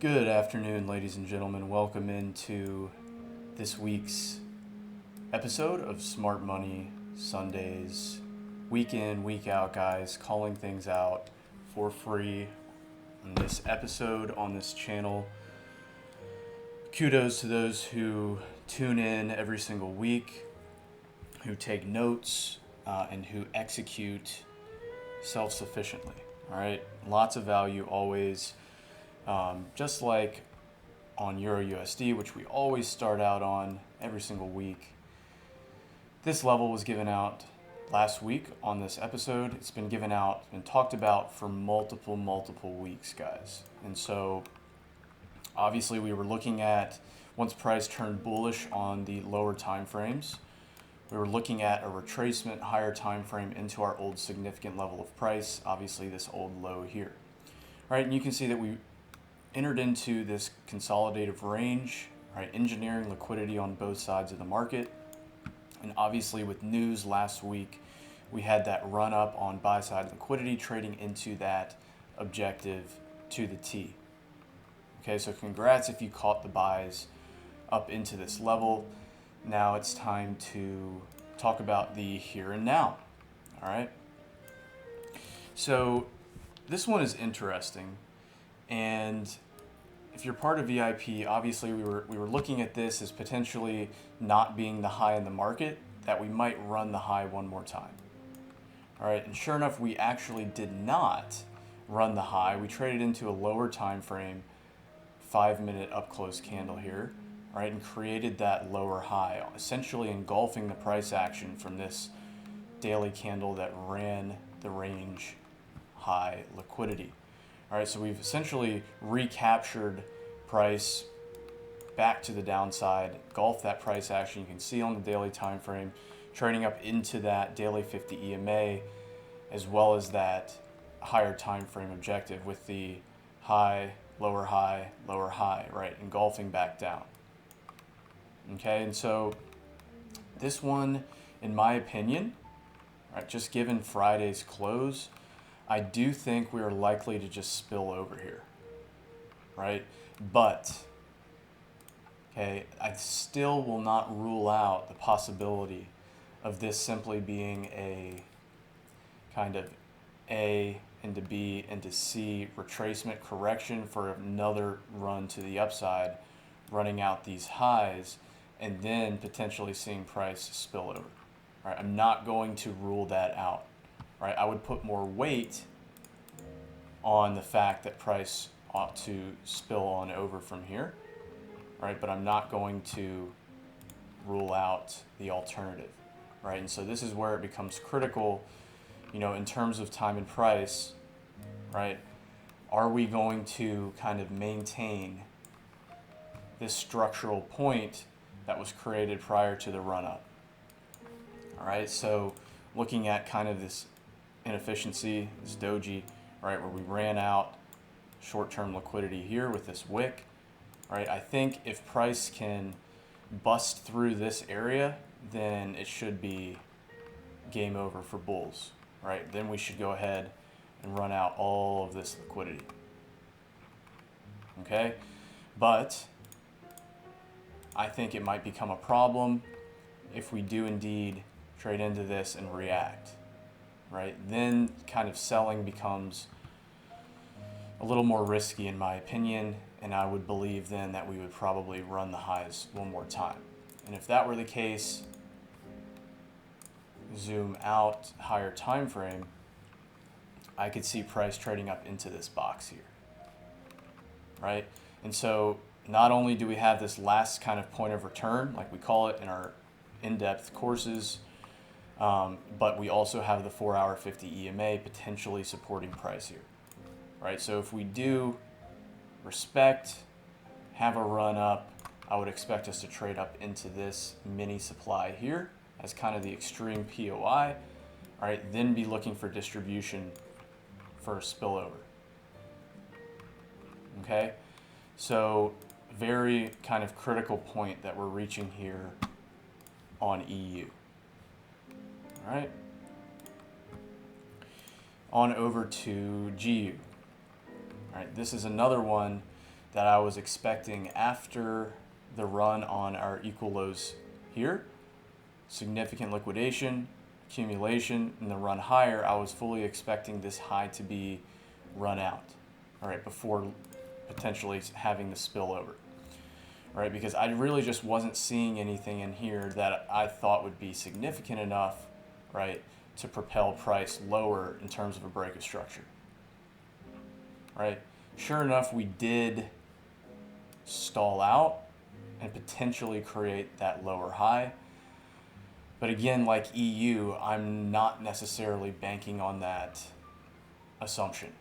Good afternoon, ladies and gentlemen. Welcome into this week's episode of Smart Money Sundays. Week in, week out, guys, calling things out for free on this episode on this channel. Kudos to those who tune in every single week, who take notes, and who execute self-sufficiently. All right, lots of value always. Just like on Euro USD, which we always start out on every single week. This level was given out last week on this episode. It's been given out and talked about for multiple weeks, guys. And so obviously we were looking at, once price turned bullish on the lower time frames, we were looking at a retracement higher time frame into our old significant level of price, obviously this old low here. Right, and you can see that we entered into this consolidative range, right? Engineering liquidity on both sides of the market. And obviously with news last week, we had that run up on buy side liquidity trading into that objective to the T. Okay, so congrats if you caught the buys up into this level. Now it's time to talk about the here and now. All right. So this one is interesting. And if you're part of VIP, obviously we were looking at this as potentially not being the high in the market, that we might run the high one more time. All right, and sure enough, we actually did not run the high. We traded into a lower time frame, 5-minute up close candle here, right, and created that lower high, essentially engulfing the price action from this daily candle that ran the range high liquidity. All right, so we've essentially recaptured price back to the downside, engulfed that price action. You can see on the daily time frame, trading up into that daily 50 EMA, as well as that higher time frame objective with the high, lower high, right, engulfing back down. Okay, and so this one, in my opinion, right, just given Friday's close, I do think we are likely to just spill over here, right? But, okay, I still will not rule out the possibility of this simply being a kind of A into B into C retracement correction for another run to the upside, running out these highs, and then potentially seeing price spill over. Right? I'm not going to rule that out. Right, I would put more weight on the fact that price ought to spill on over from here, right? But I'm not going to rule out the alternative, right? And so this is where it becomes critical, in terms of time and price, right? Are we going to kind of maintain this structural point that was created prior to the run up? All right, so looking at kind of this inefficiency, this doji, right, where we ran out short-term liquidity here with this wick, right? I think if price can bust through this area, then it should be game over for bulls, right? Then we should go ahead and run out all of this liquidity. Okay, but I think it might become a problem if we do indeed trade into this and react. Right, then kind of selling becomes a little more risky in my opinion, and I would believe then that we would probably run the highs one more time. And if that were the case, zoom out higher time frame, I could see price trading up into this box here. Right, and so not only do we have this last kind of point of return, like we call it in our in-depth courses, but we also have the 4-hour 50 EMA potentially supporting price here, right? So if we do respect, have a run up, I would expect us to trade up into this mini supply here as kind of the extreme POI, right? Then be looking for distribution for a spillover. Okay, so very kind of critical point that we're reaching here on EU. All right, on over to GU. All right, this is another one that I was expecting after the run on our equal lows here, significant liquidation, accumulation, and the run higher, I was fully expecting this high to be run out, all right, before potentially having the spillover, right? Because I really just wasn't seeing anything in here that I thought would be significant enough, right, to propel price lower in terms of a break of structure, right? Sure enough, we did stall out and potentially create that lower high. But again, like EU, I'm not necessarily banking on that assumption,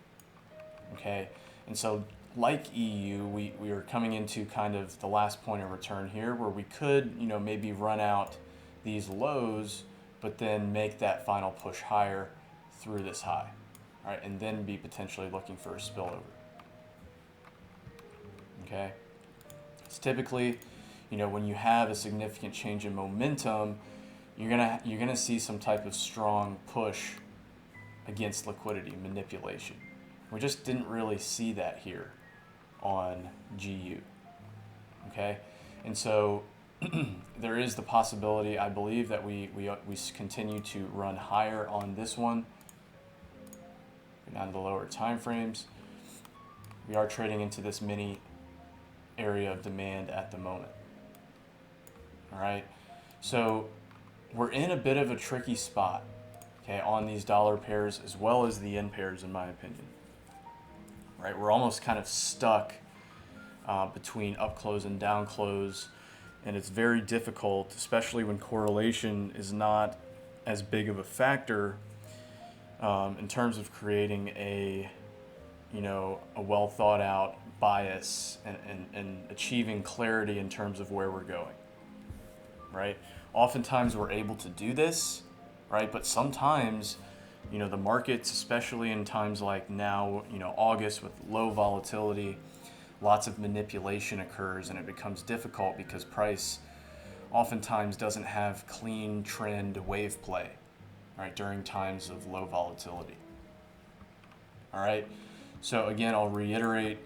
okay? And so like EU, we are coming into kind of the last point of return here where we could, you know, maybe run out these lows, but then make that final push higher through this high, all right? And then be potentially looking for a spillover, okay? It's typically, you know, when you have a significant change in momentum, you're gonna see some type of strong push against liquidity manipulation. We just didn't really see that here on GU, okay? And so there is the possibility, I believe, that we continue to run higher on this one. Down to the lower time frames. We are trading into this mini area of demand at the moment, all right? So we're in a bit of a tricky spot, okay, on these dollar pairs as well as the yen pairs, in my opinion. Right, we're almost kind of stuck between up close and down close, and it's very difficult, especially when correlation is not as big of a factor in terms of creating a, you know, a well thought out bias and achieving clarity in terms of where we're going. Right. Oftentimes we're able to do this, right? But sometimes, you know, the markets, especially in times like now, you know, August with low volatility, lots of manipulation occurs and it becomes difficult because price oftentimes doesn't have clean trend wave play, right, during times of low volatility. All right. So again, I'll reiterate,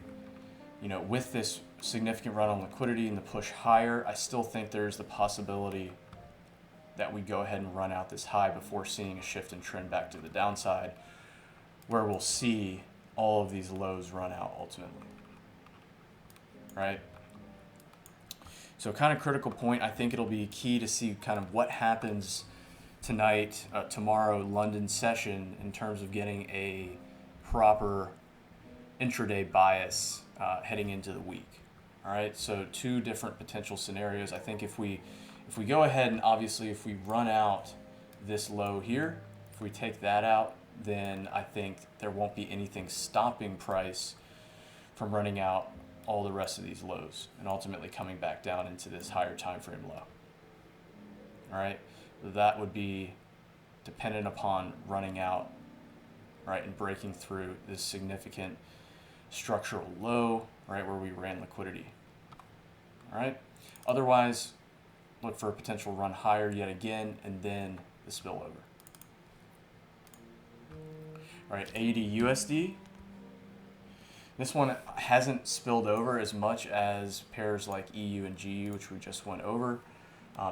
you know, with this significant run on liquidity and the push higher, I still think there's the possibility that we go ahead and run out this high before seeing a shift in trend back to the downside, where we'll see all of these lows run out ultimately, right? So kind of critical point, I think it'll be key to see kind of what happens tonight, tomorrow, London session in terms of getting a proper intraday bias heading into the week. All right, so two different potential scenarios. I think if we go ahead and obviously if we run out this low here, if we take that out, then I think there won't be anything stopping price from running out all the rest of these lows and ultimately coming back down into this higher time frame low. All right, that would be dependent upon running out, right, and breaking through this significant structural low, right, where we ran liquidity. All right, otherwise look for a potential run higher yet again and then the spillover. All right, AD USD. This one hasn't spilled over as much as pairs like EU and GU, which we just went over.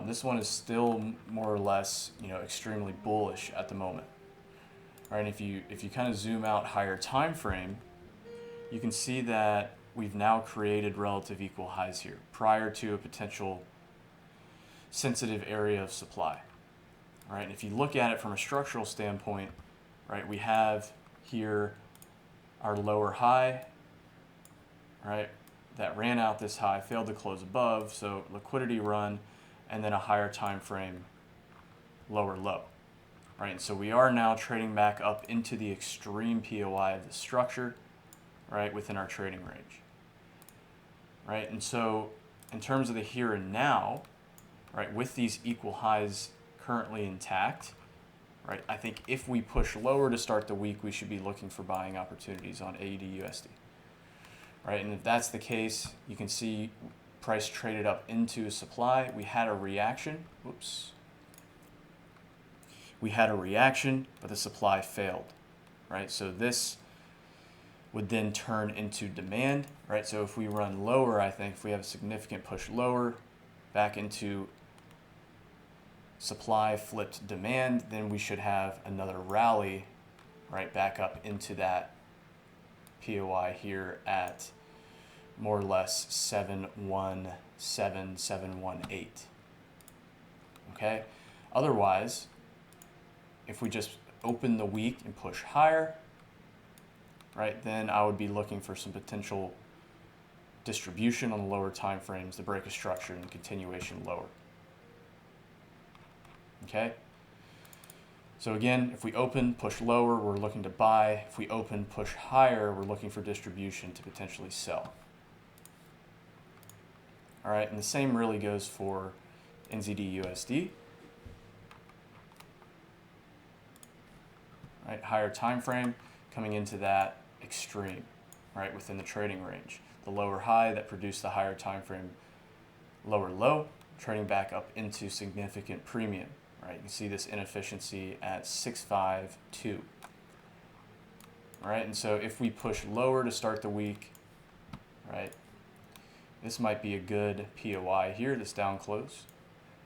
This one is still more or less, you know, extremely bullish at the moment. All right, if you kind of zoom out higher time frame, you can see that we've now created relative equal highs here prior to a potential sensitive area of supply. All right, and if you look at it from a structural standpoint, right, we have here our lower high, right, that ran out this high, failed to close above, so liquidity run, and then a higher time frame lower low. Right, and so we are now trading back up into the extreme POI of the structure, right, within our trading range. Right, and so in terms of the here and now, right, with these equal highs currently intact, right, I think if we push lower to start the week, we should be looking for buying opportunities on AUD USD. Right, and if that's the case, you can see price traded up into supply. We had a reaction. Whoops. We had a reaction, but the supply failed. Right, so this would then turn into demand, right? So if we run lower, I think if we have a significant push lower back into supply flipped demand, then we should have another rally, right, back up into that POI here at more or less 717, 718. Okay? Otherwise, if we just open the week and push higher, right, then I would be looking for some potential distribution on the lower time frames to break a structure and continuation lower. Okay? So again, if we open, push lower, we're looking to buy. If we open, push higher, we're looking for distribution to potentially sell. All right, and the same really goes for NZD USD. Right, higher time frame coming into that extreme, right, within the trading range. The lower high that produced the higher time frame lower low, trading back up into significant premium. Right, you can see this inefficiency at 652. All right, and so if we push lower to start the week, right, this might be a good POI here, this down close.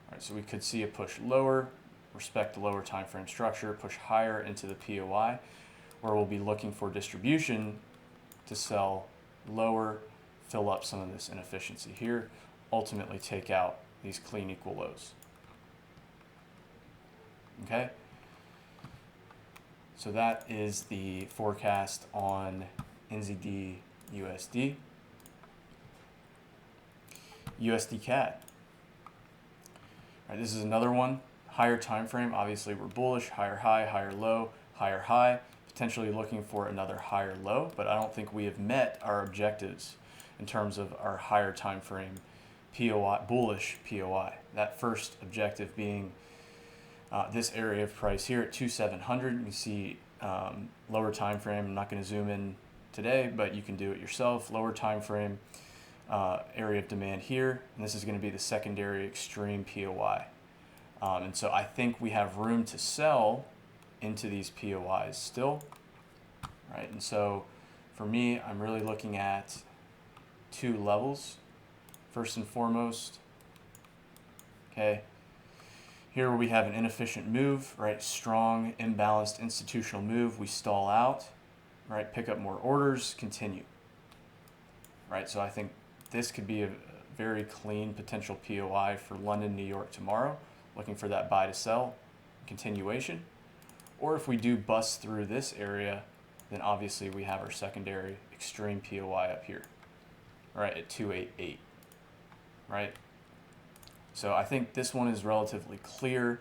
All right, so we could see a push lower, respect the lower time frame structure, push higher into the POI, where we'll be looking for distribution to sell lower, fill up some of this inefficiency here, ultimately take out these clean equal lows. Okay, so that is the forecast on NZD USD. USD CAD. All right, this is another one, higher time frame. Obviously, we're bullish, higher high, higher low, higher high, potentially looking for another higher low, but I don't think we have met our objectives in terms of our higher time frame POI, bullish POI. That first objective being this area of price here at 2,700. You see lower time frame. I'm not going to zoom in today, but you can do it yourself. Lower time frame area of demand here, and this is going to be the secondary extreme POI. And so I think we have room to sell into these POIs still, right? And so for me, I'm really looking at two levels. First and foremost, okay, here we have an inefficient move, right? Strong, imbalanced institutional move. We stall out, right? Pick up more orders, continue, right? So I think this could be a very clean potential POI for London, New York tomorrow, looking for that buy to sell continuation. Or if we do bust through this area, then obviously we have our secondary extreme POI up here, right, at 288, right? So I think this one is relatively clear.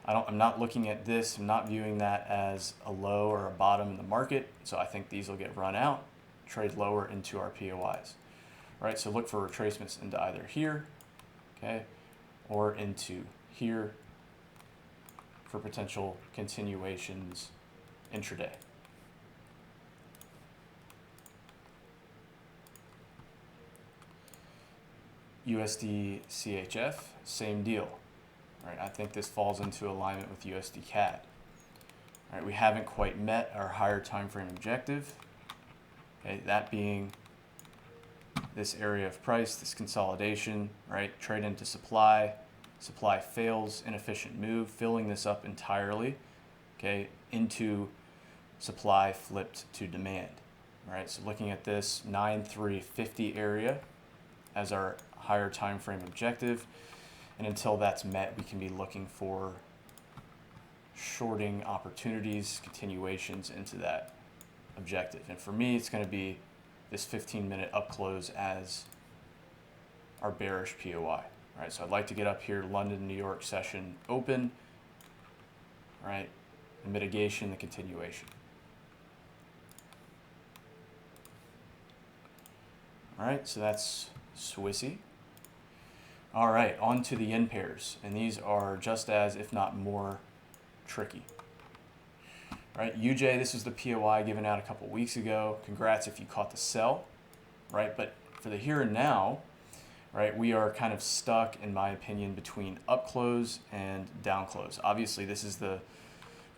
I'm not looking at this, I'm not viewing that as a low or a bottom in the market. So I think these will get run out, trade lower into our POIs, right? So look for retracements into either here, okay, or into here for potential continuations intraday. USDCHF, same deal. Right, I think this falls into alignment with USDCAD. All right, we haven't quite met our higher time frame objective. Okay, that being this area of price, this consolidation, right? Trade into supply, supply fails, inefficient move, filling this up entirely, okay, into supply flipped to demand. All right, so looking at this 9350 area as our higher time frame objective, and until that's met, we can be looking for shorting opportunities, continuations into that objective. And for me, it's going to be this 15-minute up close as our bearish POI. Right, so I'd like to get up here, London, New York session open, right, the mitigation, the continuation. All right, so that's Swissy. All right, on to the yen pairs, and these are just as, if not more, tricky. Right, UJ, this was the POI given out a couple weeks ago. Congrats if you caught the sell, right? But for the here and now, right, we are kind of stuck, in my opinion, between up close and down close. Obviously, this is the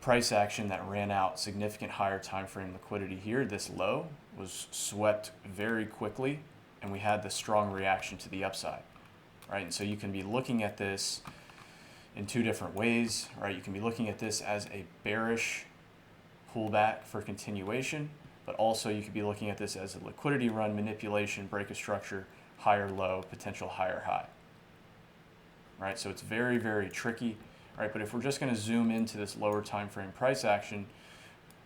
price action that ran out significant higher time frame liquidity here. This low was swept very quickly, and we had the strong reaction to the upside, right? And so you can be looking at this in two different ways, right? You can be looking at this as a bearish pullback for continuation, but also you could be looking at this as a liquidity run, manipulation, break of structure, higher low, potential higher high, right? So it's very, very tricky, right? But if we're just going to zoom into this lower time frame price action,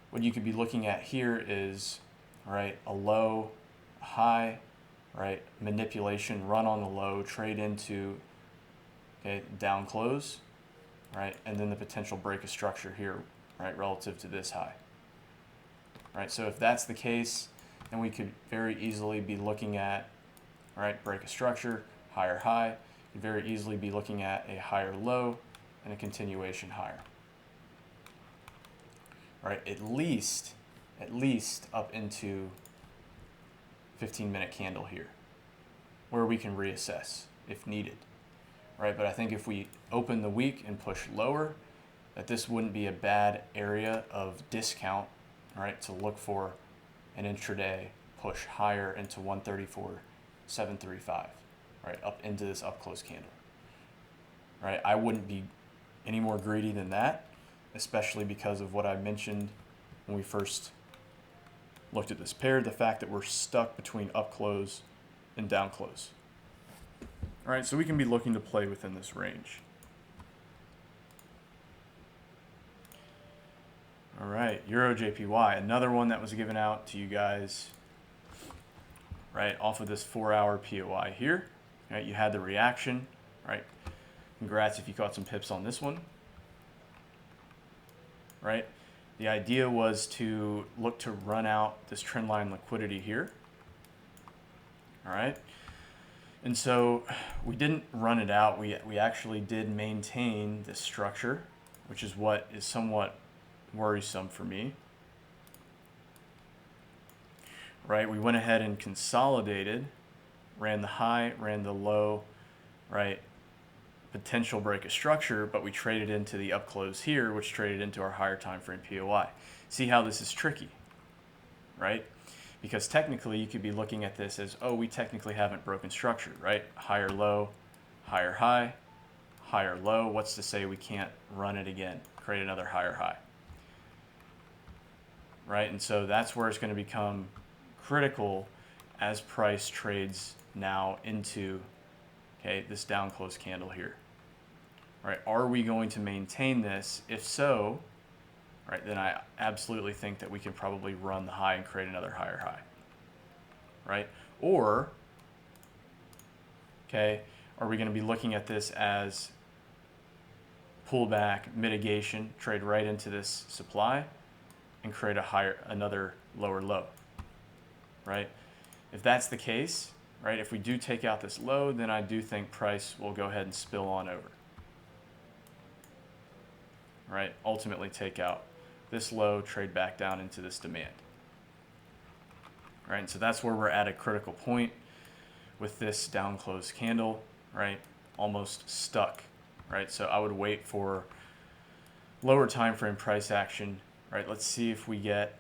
what you could be looking at here is, right, a low, a high, right, manipulation, run on the low, trade into, okay, down close, right, and then the potential break of structure here, right, relative to this high, right? So if that's the case, then we could very easily be looking at, right, break of structure, higher high, could very easily be looking at a higher low and a continuation higher, right? At least up into 15-minute candle here, where we can reassess if needed, right? But I think if we open the week and push lower, that this wouldn't be a bad area of discount, right, to look for an intraday push higher into 134.735, right, up into this up close candle, right? I wouldn't be any more greedy than that, especially because of what I mentioned when we first looked at this pair, the fact that we're stuck between up close and down close. All right, so we can be looking to play within this range. All right, Euro JPY, another one that was given out to you guys, right, off of this 4-hour POI here. Right, you had the reaction, right? Congrats if you caught some pips on this one, right? The idea was to look to run out this trend line liquidity here, all right? And so we didn't run it out. We actually did maintain this structure, which is what is somewhat worrisome for me, right? We went ahead and consolidated, ran the high, ran the low, right? Potential break of structure, but we traded into the up close here, which traded into our higher time frame POI. See how this is tricky, right? Because technically you could be looking at this as, oh, we technically haven't broken structure, right? Higher low, higher high, higher low. What's to say we can't run it again, create another higher high, right? And so that's where it's going to become critical as price trades now into, okay, this down close candle here. Right, are we going to maintain this? If so, right, then I absolutely think that we can probably run the high and create another higher high, right? Or, okay, are we going to be looking at this as pullback, mitigation, trade right into this supply and create another lower low, right? If that's the case, right, if we do take out this low, then I do think price will go ahead and spill on over. Right, ultimately take out this low, trade back down into this demand. Right, and so that's where we're at a critical point with this down close candle, right, almost stuck, right? So I would wait for lower time frame price action, right? Let's see if we get,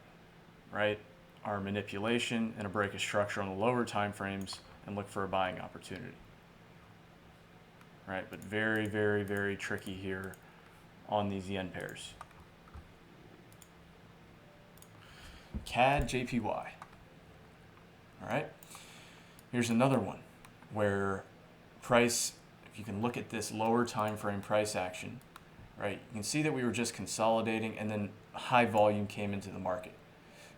right, our manipulation and a break of structure on the lower time frames and look for a buying opportunity. Right, but very, very, very tricky here on these yen pairs. CAD JPY. All right, here's another one where price, if you can look at this lower time frame price action, right, you can see that we were just consolidating and then high volume came into the market.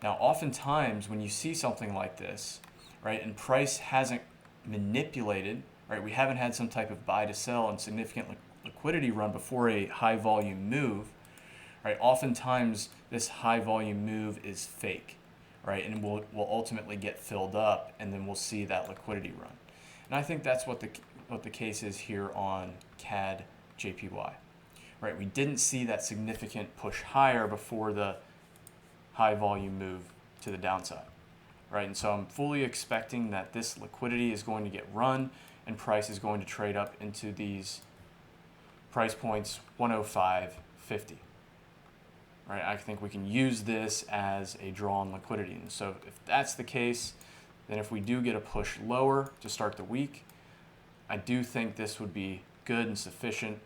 Now, oftentimes when you see something like this, right, and price hasn't manipulated, right, we haven't had some type of buy to sell and significant liquidity run before a high volume move, right? Oftentimes this high volume move is fake, right? And will ultimately get filled up and then we'll see that liquidity run. And I think that's what the case is here on CAD JPY, right? We didn't see that significant push higher before the high volume move to the downside, right? And so I'm fully expecting that this liquidity is going to get run and price is going to trade up into these price points 105.50, right? I think we can use this as a draw on liquidity. And so if that's the case, then if we do get a push lower to start the week, I do think this would be good and sufficient,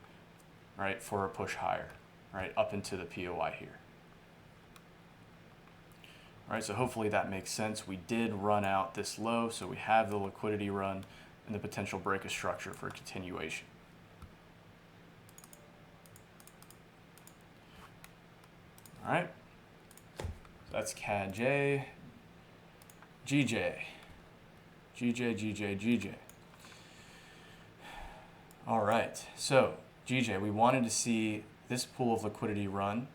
right, for a push higher, right, up into the POI here. All right, so hopefully that makes sense. We did run out this low, so we have the liquidity run and the potential break of structure for continuation. All right, so that's CAD GJ, GJ. All right, so GJ, we wanted to see this pool of liquidity run,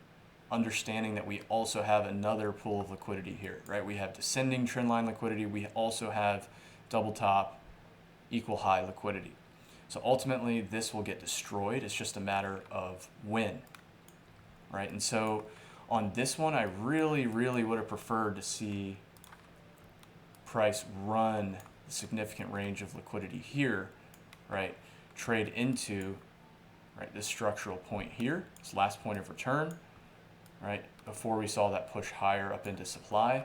understanding that we also have another pool of liquidity here, right? We have descending trendline liquidity. We also have double top, equal high liquidity. So ultimately, this will get destroyed. It's just a matter of when, right? And so on this one, I really would have preferred to see price run the significant range of liquidity here, right? Trade into, right, this structural point here, this last point of return, right, before we saw that push higher up into supply.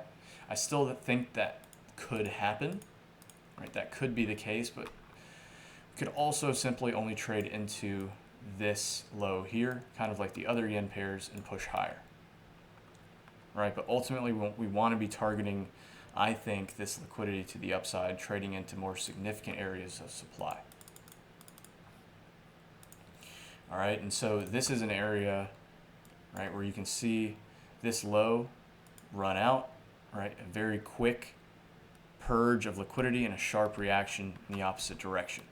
I still think that could happen, right? That could be the case, but we could also simply only trade into this low here, kind of like the other yen pairs, and push higher, right? But ultimately, we want to be targeting, I think, this liquidity to the upside, trading into more significant areas of supply. All right, and so this is an area, right, where you can see this low run out, right? A very quick purge of liquidity and a sharp reaction in the opposite direction,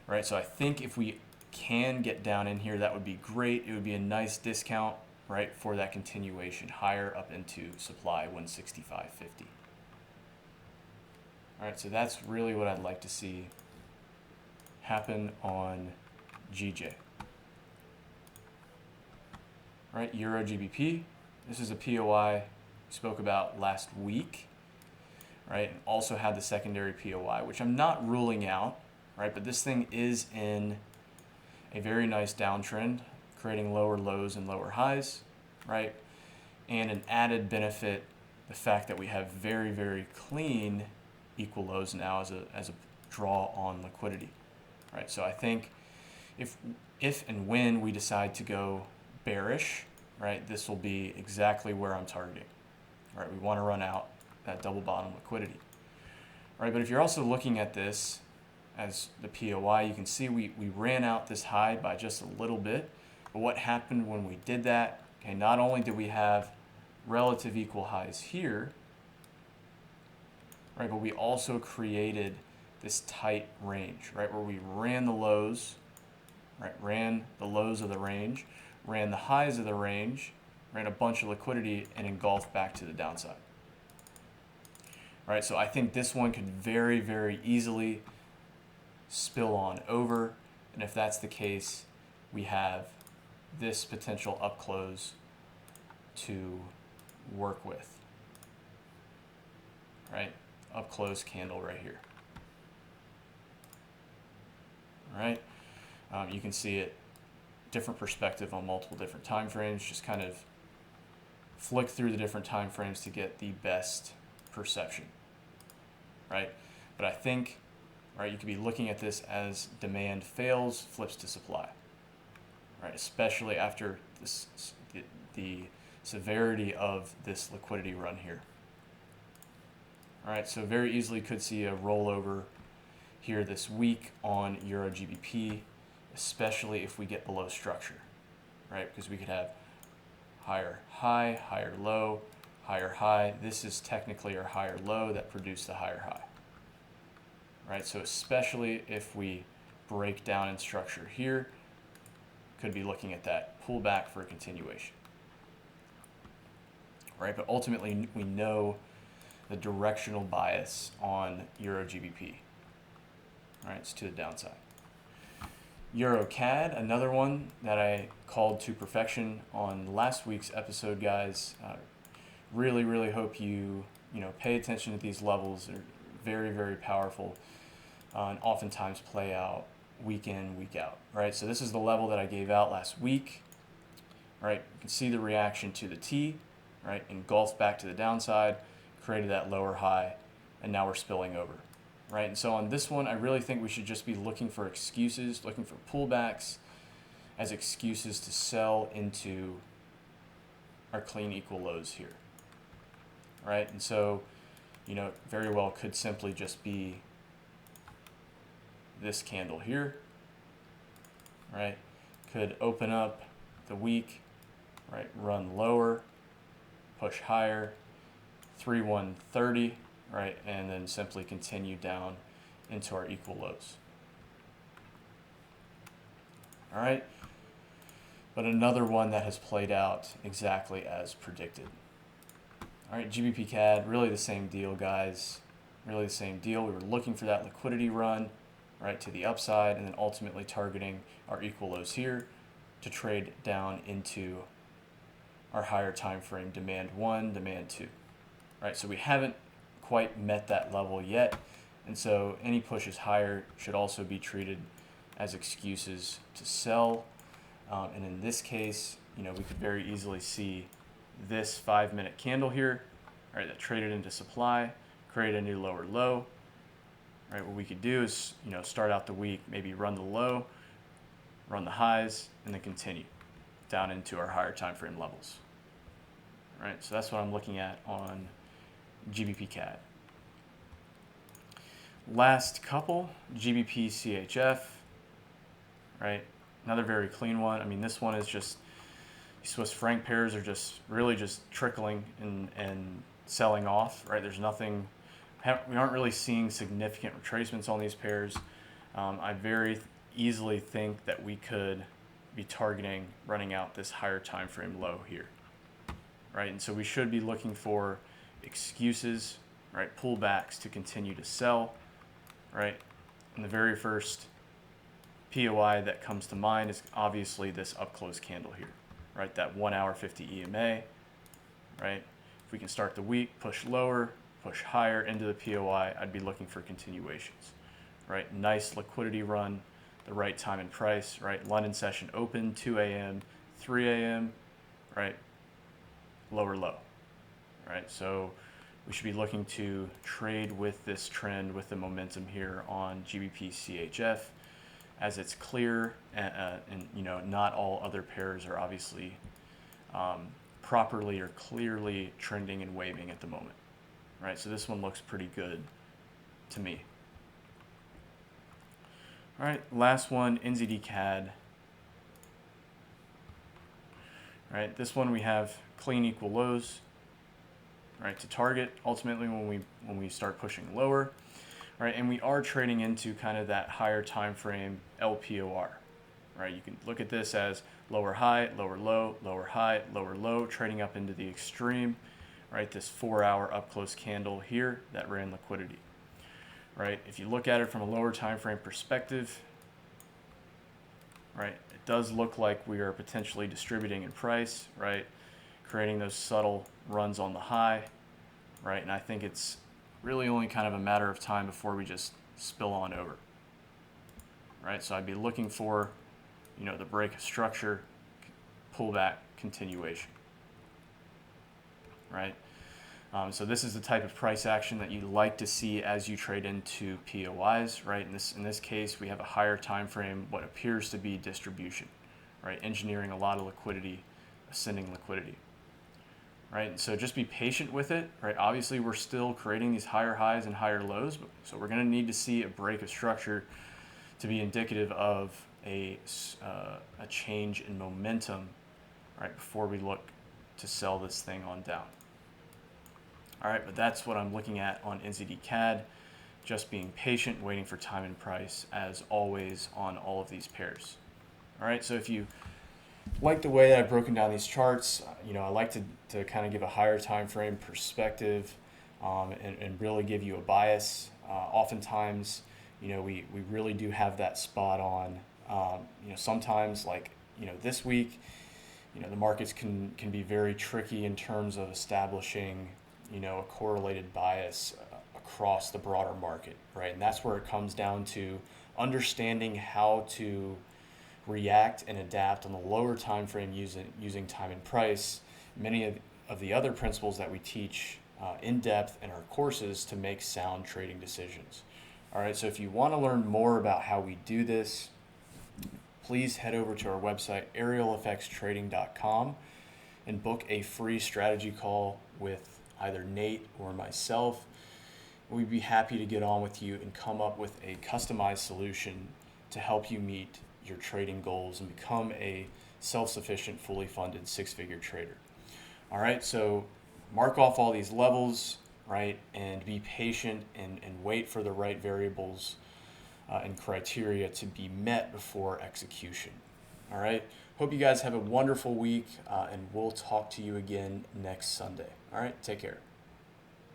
right? So I think if we can get down in here, that would be great. It would be a nice discount, right, for that continuation higher up into supply 165.50. All right, so that's really what I'd like to see happen on GJ. Right, Euro GBP. This is a POI we spoke about last week, right? And also had the secondary POI, which I'm not ruling out, right? But this thing is in a very nice downtrend, creating lower lows and lower highs, right? And an added benefit, the fact that we have very clean equal lows now as a draw on liquidity, right? So I think if and when we decide to go bearish, right, this will be exactly where I'm targeting, right? We want to run out that double bottom liquidity, right? But if you're also looking at this as the POI, you can see we ran out this high by just a little bit, but what happened when we did that? Okay, not only did we have relative equal highs here, right, but we also created this tight range, right, where we ran the lows, right, ran the lows of the range, ran the highs of the range, ran a bunch of liquidity, and engulfed back to the downside. Right, so I think this one could very easily spill on over, and if that's the case, we have this potential up close to work with. Right, up close candle right here. All right, you can see it, different perspective on multiple different time frames. Just kind of flick through the different time frames to get the best perception, right? But I think, right, you could be looking at this as demand fails, flips to supply, right? Especially after this, the severity of this liquidity run here. All right, so very easily could see a rollover here this week on Euro GBP, especially if we get below structure, right? Because we could have higher high, higher low, higher high. This is technically our higher low that produced the higher high, right? So especially if we break down in structure here, could be looking at that pullback for a continuation, right? But ultimately, we know the directional bias on Euro GBP, right? It's to the downside. Euro CAD, another one that I called to perfection on last week's episode, guys. Really hope you pay attention to these levels. They're very powerful, and oftentimes play out week in, week out, right? So this is the level that I gave out last week, right? You can see the reaction to the T, right? Engulfed back to the downside, created that lower high, and now we're spilling over, right? And so on this one, I really think we should just be looking for excuses, looking for pullbacks as excuses to sell into our clean equal lows here, right? And so, very well could simply just be this candle here, right? Could open up the week, right? Run lower, push higher, 3,130, right? And then simply continue down into our equal lows. All right. But another one that has played out exactly as predicted. All right, GBPCAD, really the same deal, guys. Really the same deal. We were looking for that liquidity run, right, to the upside, and then ultimately targeting our equal lows here to trade down into our higher time frame demand 1, demand 2. Right, so we haven't quite met that level yet, and so any pushes higher should also be treated as excuses to sell. And in this case, we could very easily see this 5-minute candle here, right, that traded into supply, create a new lower low. Right, what we could do is, start out the week, maybe run the low, run the highs, and then continue down into our higher time frame levels. Right, so that's what I'm looking at on GBPCAD. Last couple, GBPCHF, right? Another very clean one. I mean, this one is just, Swiss franc pairs are just really just trickling and selling off, right? There's nothing, we aren't really seeing significant retracements on these pairs. I very easily think that we could be targeting running out this higher time frame low here, right? And so we should be looking for excuses, right? Pullbacks to continue to sell, right? And the very first POI that comes to mind is obviously this up close candle here, right? That 1 hour 50 EMA, right? If we can start the week, push lower, push higher into the POI, I'd be looking for continuations, right? Nice liquidity run, the right time and price, right? London session open, 2 a.m., 3 a.m., right? Lower low, right? So we should be looking to trade with this trend, with the momentum here on GBPCHF, as it's clear, and not all other pairs are obviously properly or clearly trending and waving at the moment, right? So this one looks pretty good to me. All right, last one, NZDCAD. Right, this one we have clean equal lows, right, to target ultimately when we start pushing lower. Right, and we are trading into kind of that higher time frame LPOR. Right, you can look at this as lower high, lower low, lower high, lower low, trading up into the extreme. Right, this 4 hour up close candle here that ran liquidity. Right, if you look at it from a lower time frame perspective, right, it does look like we are potentially distributing in price, right, creating those subtle runs on the high, right, and I think it's really only kind of a matter of time before we just spill on over, right? So I'd be looking for, the break of structure, pullback, continuation, right? So this is the type of price action that you like to see as you trade into POIs, right? In this case, we have a higher time frame, what appears to be distribution, right? Engineering a lot of liquidity, ascending liquidity. Right, and so just be patient with it, right? Obviously, we're still creating these higher highs and higher lows, so we're going to need to see a break of structure to be indicative of a change in momentum, right, before we look to sell this thing on down. All right, but that's what I'm looking at on NZDCAD, just being patient, waiting for time and price, as always on all of these pairs. All right, so if you like the way that I've broken down these charts, I like to kind of give a higher time frame perspective and really give you a bias. Oftentimes, we really do have that spot on. Sometimes, like this week, the markets can be very tricky in terms of establishing a correlated bias across the broader market, right? And that's where it comes down to understanding how to react and adapt on the lower time frame using time and price, many of the other principles that we teach in depth in our courses to make sound trading decisions. All right, so if you want to learn more about how we do this, please head over to our website, aerialeffectstrading.com, and book a free strategy call with either Nate or myself. We'd be happy to get on with you and come up with a customized solution to help you meet your trading goals and become a self-sufficient, fully funded six-figure trader. All right, so mark off all these levels, right, and be patient and wait for the right variables and criteria to be met before execution. All right, hope you guys have a wonderful week, and we'll talk to you again next Sunday. All right, take care.